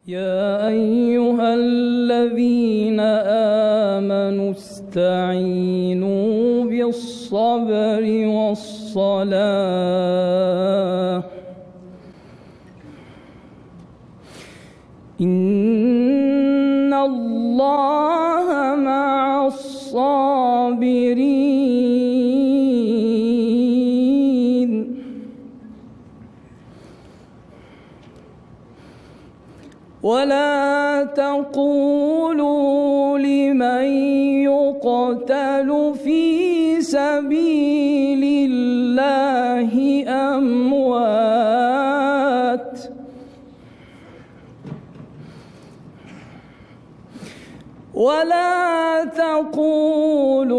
يا أيها الذين آمنوا استعينوا بالصبر والصلاة إن الله مع الصابرين. ولا تقولوا لمن يقتل في سبيل الله أموات ولا تقولوا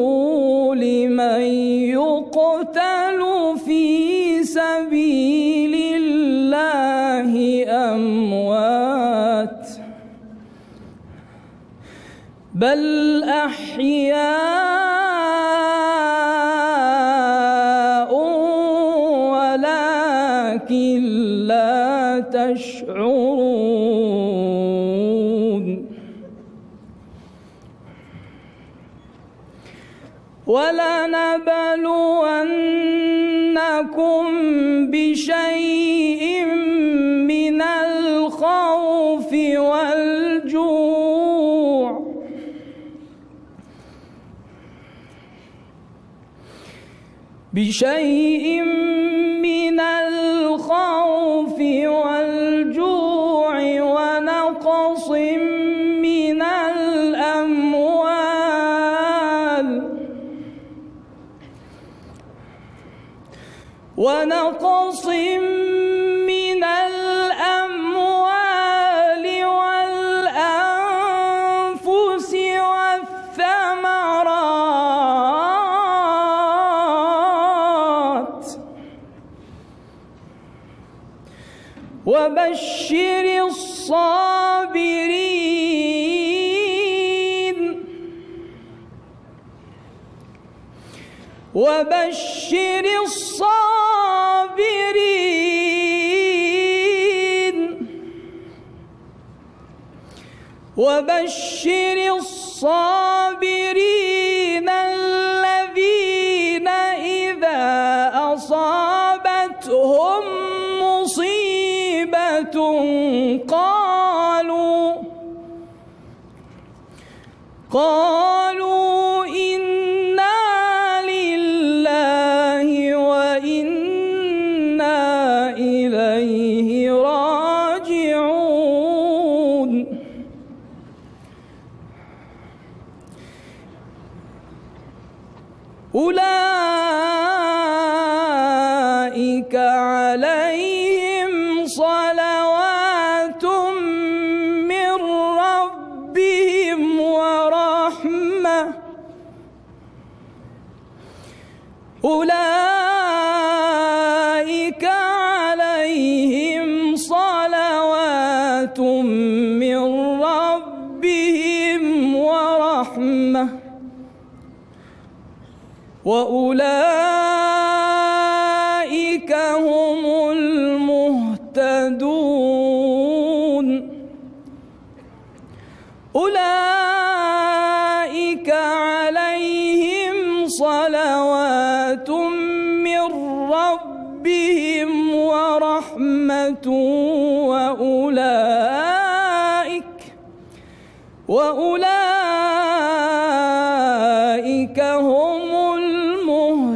لمن يقتل في سبيل الله أموات بل أحياء ولكن لا تشعرون. ولنبلونكم بشيء من الخوف والجوع ونقص من الأموال والأنفس والثمرات وبشر الصابرين الذين إذا أصابتهم مصيبة قالوا إنا لله وإنا إليه راجعون. أولئك عليهم صلوات من ربهم ورحمة وأولئك هم المهتدون. أولئك عليهم صلوات من ربهم ورحمة وأولئك هم المهتدون.